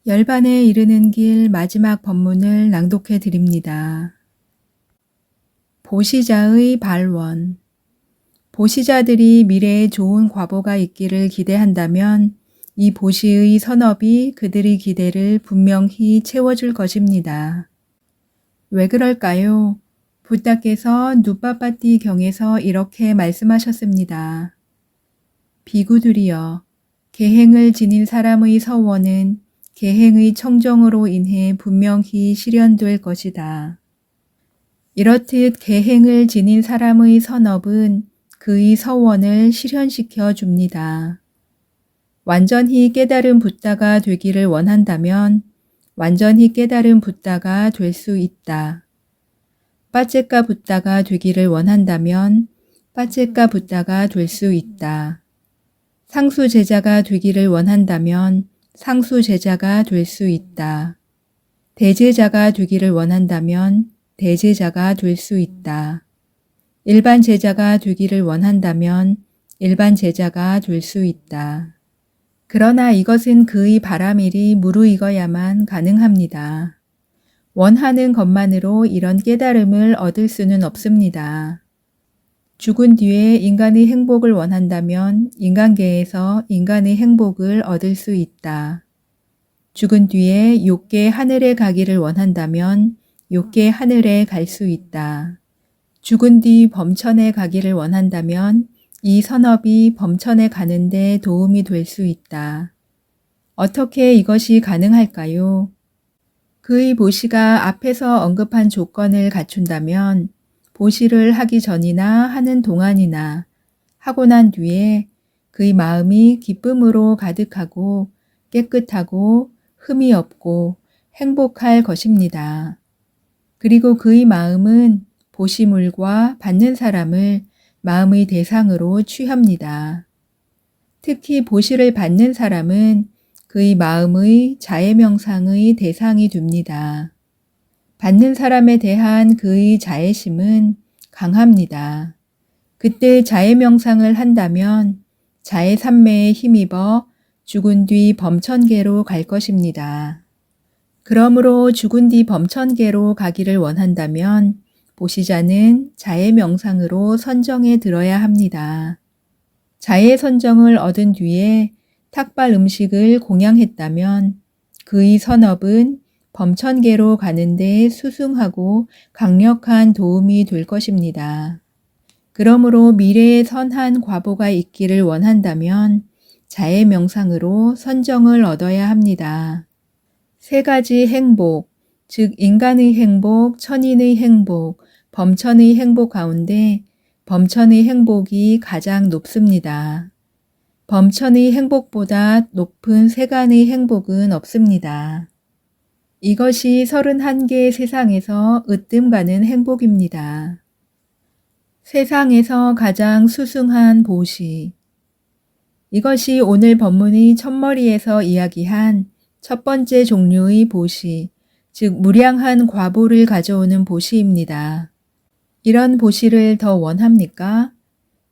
열반에 이르는 길 마지막 법문을 낭독해 드립니다. 보시자의 발원. 보시자들이 미래에 좋은 과보가 있기를 기대한다면 이 보시의 선업이 그들의 기대를 분명히 채워줄 것입니다. 왜 그럴까요? 부다께서 누빠빠띠 경에서 이렇게 말씀하셨습니다. 비구들이여, 계행을 지닌 사람의 서원은 계행의 청정으로 인해 분명히 실현될 것이다. 이렇듯 계행을 지닌 사람의 선업은 그의 서원을 실현시켜 줍니다. 완전히 깨달은 붓다가 되기를 원한다면 완전히 깨달은 붓다가 될 수 있다. 빠째까 붓다가 되기를 원한다면 빠째까 붓다가 될 수 있다. 상수 제자가 되기를 원한다면 상수 제자가 될 수 있다. 대제자가 되기를 원한다면 대제자가 될 수 있다. 일반 제자가 되기를 원한다면 일반 제자가 될 수 있다. 그러나 이것은 그의 바람일이 무르익어야만 가능합니다. 원하는 것만으로 이런 깨달음을 얻을 수는 없습니다. 죽은 뒤에 인간의 행복을 원한다면 인간계에서 인간의 행복을 얻을 수 있다. 죽은 뒤에 욕계 하늘에 가기를 원한다면 욕계 하늘에 갈 수 있다. 죽은 뒤 범천에 가기를 원한다면 이 선업이 범천에 가는데 도움이 될 수 있다. 어떻게 이것이 가능할까요? 그의 보시가 앞에서 언급한 조건을 갖춘다면 보시를 하기 전이나 하는 동안이나 하고 난 뒤에 그의 마음이 기쁨으로 가득하고 깨끗하고 흠이 없고 행복할 것입니다. 그리고 그의 마음은 보시물과 받는 사람을 마음의 대상으로 취합니다. 특히 보시를 받는 사람은 그의 마음의 자애명상의 대상이 됩니다. 받는 사람에 대한 그의 자애심은 강합니다. 그때 자애명상을 한다면 자애삼매에 힘입어 죽은 뒤 범천계로 갈 것입니다. 그러므로 죽은 뒤 범천계로 가기를 원한다면 보시자는 자애명상으로 선정에 들어야 합니다. 자애 선정을 얻은 뒤에 탁발 음식을 공양했다면 그의 선업은 범천계로 가는데 수승하고 강력한 도움이 될 것입니다. 그러므로 미래에 선한 과보가 있기를 원한다면 자애 명상으로 선정을 얻어야 합니다. 세 가지 행복, 즉 인간의 행복, 천인의 행복, 범천의 행복 가운데 범천의 행복이 가장 높습니다. 범천의 행복보다 높은 세간의 행복은 없습니다. 이것이 31개의 세상에서 으뜸 가는 행복입니다. 세상에서 가장 수승한 보시. 이것이 오늘 법문의 첫머리에서 이야기한 첫 번째 종류의 보시, 즉 무량한 과보를 가져오는 보시입니다. 이런 보시를 더 원합니까?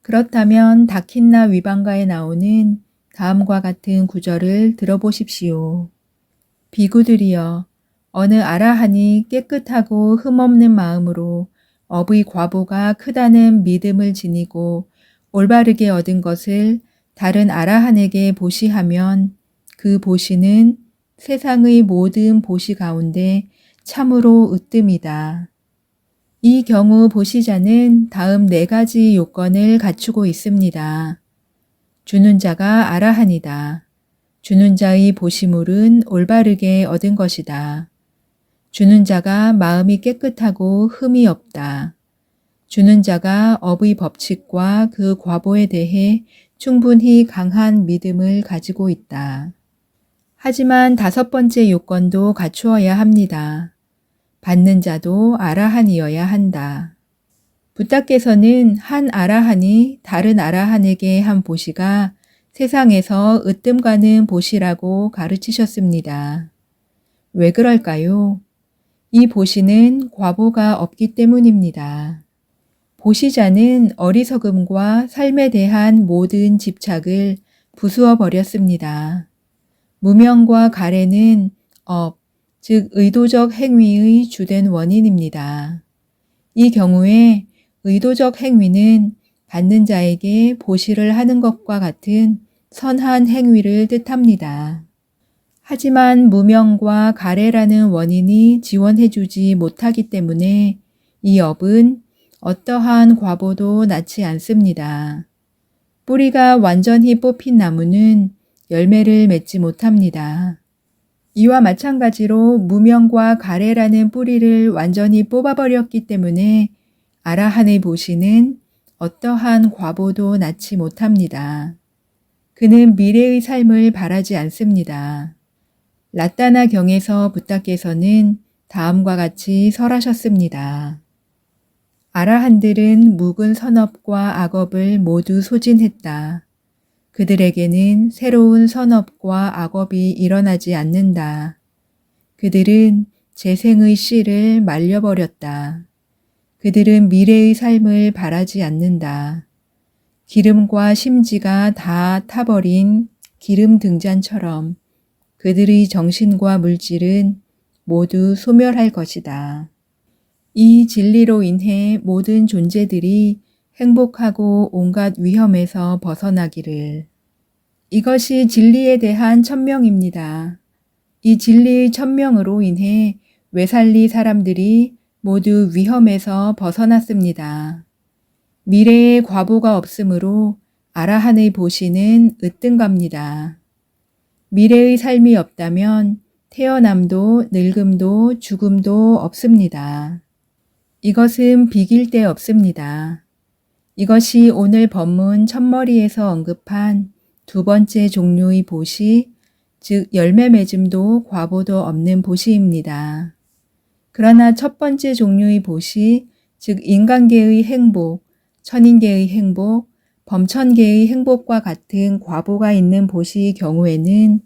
그렇다면 다킨나 위방가에 나오는 다음과 같은 구절을 들어보십시오. 비구들이여, 어느 아라한이 깨끗하고 흠없는 마음으로 업의 과보가 크다는 믿음을 지니고 올바르게 얻은 것을 다른 아라한에게 보시하면 그 보시는 세상의 모든 보시 가운데 참으로 으뜸이다. 이 경우 보시자는 다음 4가지 요건을 갖추고 있습니다. 주는 자가 아라한이다. 주는 자의 보시물은 올바르게 얻은 것이다. 주는 자가 마음이 깨끗하고 흠이 없다. 주는 자가 업의 법칙과 그 과보에 대해 충분히 강한 믿음을 가지고 있다. 하지만 5번째 요건도 갖추어야 합니다. 받는 자도 아라한이어야 한다. 부다께서는 한 아라한이 다른 아라한에게 한 보시가 세상에서 으뜸 가는 보시라고 가르치셨습니다. 왜 그럴까요? 이 보시는 과보가 없기 때문입니다. 보시자는 어리석음과 삶에 대한 모든 집착을 부수어 버렸습니다. 무명과 가래는 업, 즉 의도적 행위의 주된 원인입니다. 이 경우에 의도적 행위는 받는 자에게 보시를 하는 것과 같은 선한 행위를 뜻합니다. 하지만 무명과 가래라는 원인이 지원해주지 못하기 때문에 이 업은 어떠한 과보도 낳지 않습니다. 뿌리가 완전히 뽑힌 나무는 열매를 맺지 못합니다. 이와 마찬가지로 무명과 가래라는 뿌리를 완전히 뽑아버렸기 때문에 아라한의 보시는 어떠한 과보도 낳지 못합니다. 그는 미래의 삶을 바라지 않습니다. 랏다나 경에서 부타께서는 다음과 같이 설하셨습니다. 아라한들은 묵은 선업과 악업을 모두 소진했다. 그들에게는 새로운 선업과 악업이 일어나지 않는다. 그들은 재생의 씨를 말려버렸다. 그들은 미래의 삶을 바라지 않는다. 기름과 심지가 다 타버린 기름 등잔처럼 그들의 정신과 물질은 모두 소멸할 것이다. 이 진리로 인해 모든 존재들이 행복하고 온갖 위험에서 벗어나기를. 이것이 진리에 대한 천명입니다. 이 진리의 천명으로 인해 외살리 사람들이 모두 위험에서 벗어났습니다. 미래에 과보가 없으므로 아라한의 보시는 으뜸갑니다. 미래의 삶이 없다면 태어남도 늙음도 죽음도 없습니다. 이것은 비길 데 없습니다. 이것이 오늘 법문 첫머리에서 언급한 두 번째 종류의 보시, 즉 열매 맺음도 과보도 없는 보시입니다. 그러나 첫 번째 종류의 보시, 즉 인간계의 행복, 천인계의 행복, 범천계의 행복과 같은 과보가 있는 보시의 경우에는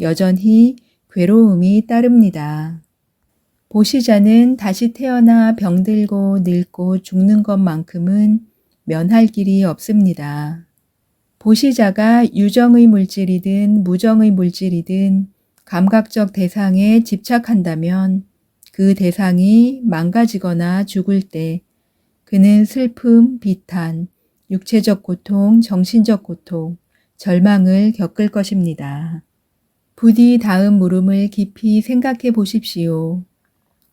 여전히 괴로움이 따릅니다. 보시자는 다시 태어나 병들고 늙고 죽는 것만큼은 면할 길이 없습니다. 보시자가 유정의 물질이든 무정의 물질이든 감각적 대상에 집착한다면 그 대상이 망가지거나 죽을 때 그는 슬픔, 비탄, 육체적 고통, 정신적 고통, 절망을 겪을 것입니다. 부디 다음 물음을 깊이 생각해 보십시오.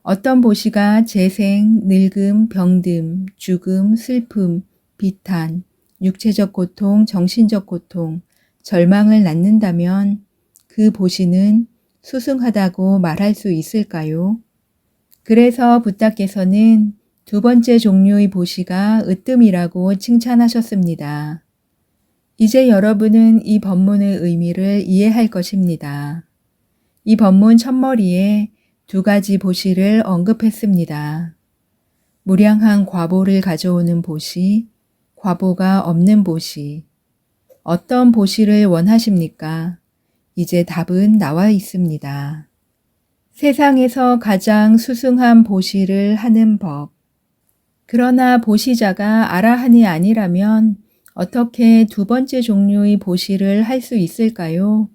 어떤 보시가 재생, 늙음, 병듦, 죽음, 슬픔, 비탄, 육체적 고통, 정신적 고통, 절망을 낳는다면 그 보시는 수승하다고 말할 수 있을까요? 그래서 부타께서는 두 번째 종류의 보시가 으뜸이라고 칭찬하셨습니다. 이제 여러분은 이 법문의 의미를 이해할 것입니다. 이 법문 첫머리에 두 가지 보시를 언급했습니다. 무량한 과보를 가져오는 보시, 과보가 없는 보시. 어떤 보시를 원하십니까? 이제 답은 나와 있습니다. 세상에서 가장 수승한 보시를 하는 법. 그러나 보시자가 아라한이 아니라면 어떻게 두 번째 종류의 보시를 할 수 있을까요?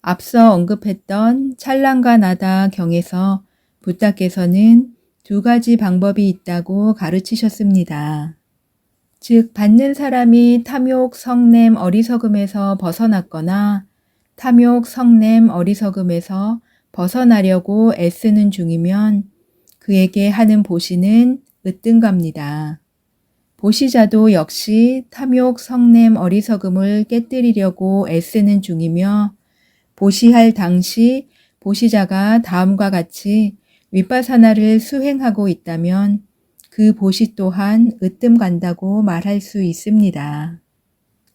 앞서 언급했던 찰랑가 나다 경에서 부타께서는 두 가지 방법이 있다고 가르치셨습니다. 즉 받는 사람이 탐욕, 성냄, 어리석음에서 벗어났거나 탐욕, 성냄, 어리석음에서 벗어나려고 애쓰는 중이면 그에게 하는 보시는 으뜸갑니다. 보시자도 역시 탐욕, 성냄, 어리석음을 깨뜨리려고 애쓰는 중이며 보시할 당시 보시자가 다음과 같이 윗바사나를 수행하고 있다면 그 보시 또한 으뜸간다고 말할 수 있습니다.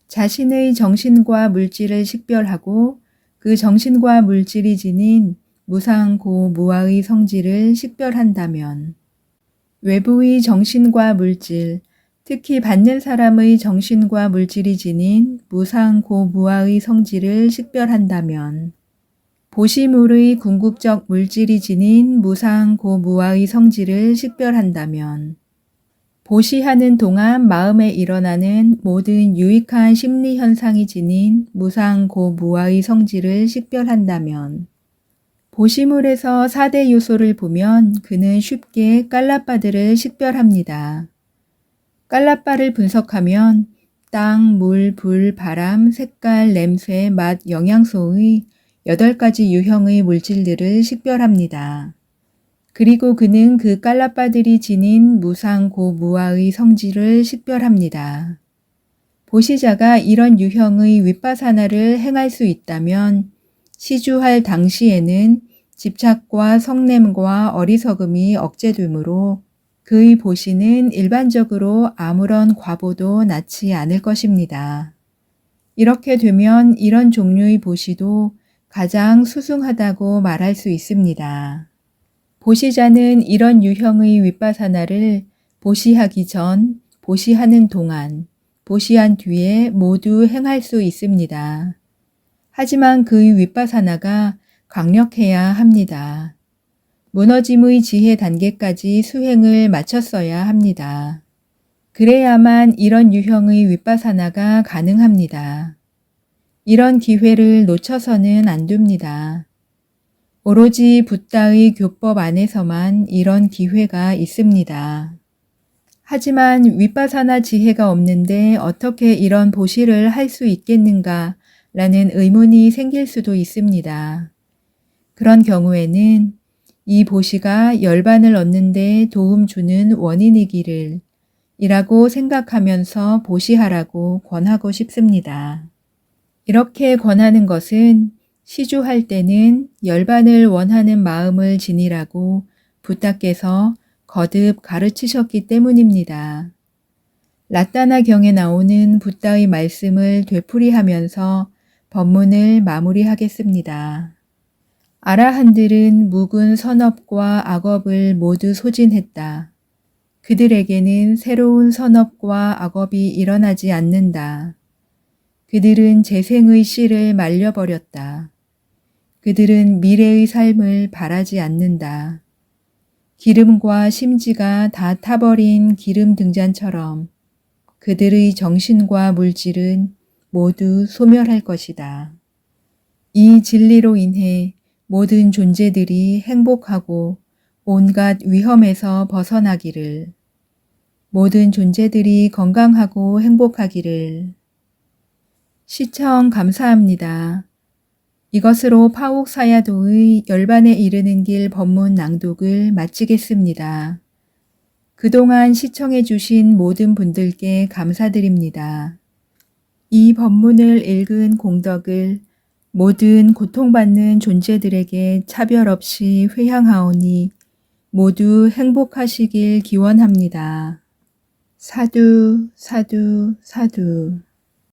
자신의 정신과 물질을 식별하고 그 정신과 물질이 지닌 무상고 무아의 성질을 식별한다면 외부의 정신과 물질, 특히 받는 사람의 정신과 물질이 지닌 무상고 무아의 성질을 식별한다면 보시물의 궁극적 물질이 지닌 무상고 무아의 성질을 식별한다면 보시하는 동안 마음에 일어나는 모든 유익한 심리 현상이 지닌 무상고 무아의 성질을 식별한다면 보시물에서 4대 요소를 보면 그는 쉽게 깔라빠들을 식별합니다. 깔라빠를 분석하면 땅, 물, 불, 바람, 색깔, 냄새, 맛, 영양소의 8가지 유형의 물질들을 식별합니다. 그리고 그는 그 깔라빠들이 지닌 무상고무아의 성질을 식별합니다. 보시자가 이런 유형의 윗바사나를 행할 수 있다면 시주할 당시에는 집착과 성냄과 어리석음이 억제되므로 그의 보시는 일반적으로 아무런 과보도 낳지 않을 것입니다. 이렇게 되면 이런 종류의 보시도 가장 수승하다고 말할 수 있습니다. 보시자는 이런 유형의 윗바사나를 보시하기 전, 보시하는 동안, 보시한 뒤에 모두 행할 수 있습니다. 하지만 그의 윗바사나가 강력해야 합니다. 무너짐의 지혜 단계까지 수행을 마쳤어야 합니다. 그래야만 이런 유형의 윗바사나가 가능합니다. 이런 기회를 놓쳐서는 안 됩니다. 오로지 붓다의 교법 안에서만 이런 기회가 있습니다. 하지만 윗바사나 지혜가 없는데 어떻게 이런 보시를 할 수 있겠는가 라는 의문이 생길 수도 있습니다. 그런 경우에는 이 보시가 열반을 얻는데 도움 주는 원인이기를 이라고 생각하면서 보시하라고 권하고 싶습니다. 이렇게 권하는 것은 시주할 때는 열반을 원하는 마음을 지니라고 붓다께서 거듭 가르치셨기 때문입니다. 라따나 경에 나오는 붓다의 말씀을 되풀이하면서 법문을 마무리하겠습니다. 아라한들은 묵은 선업과 악업을 모두 소진했다. 그들에게는 새로운 선업과 악업이 일어나지 않는다. 그들은 재생의 씨를 말려버렸다. 그들은 미래의 삶을 바라지 않는다. 기름과 심지가 다 타버린 기름 등잔처럼 그들의 정신과 물질은 모두 소멸할 것이다. 이 진리로 인해 모든 존재들이 행복하고 온갖 위험에서 벗어나기를, 모든 존재들이 건강하고 행복하기를. 시청 감사합니다. 이것으로 파옥사야도의 열반에 이르는 길 법문 낭독을 마치겠습니다. 그동안 시청해 주신 모든 분들께 감사드립니다. 이 법문을 읽은 공덕을 모든 고통받는 존재들에게 차별 없이 회향하오니 모두 행복하시길 기원합니다. 사두, 사두, 사두.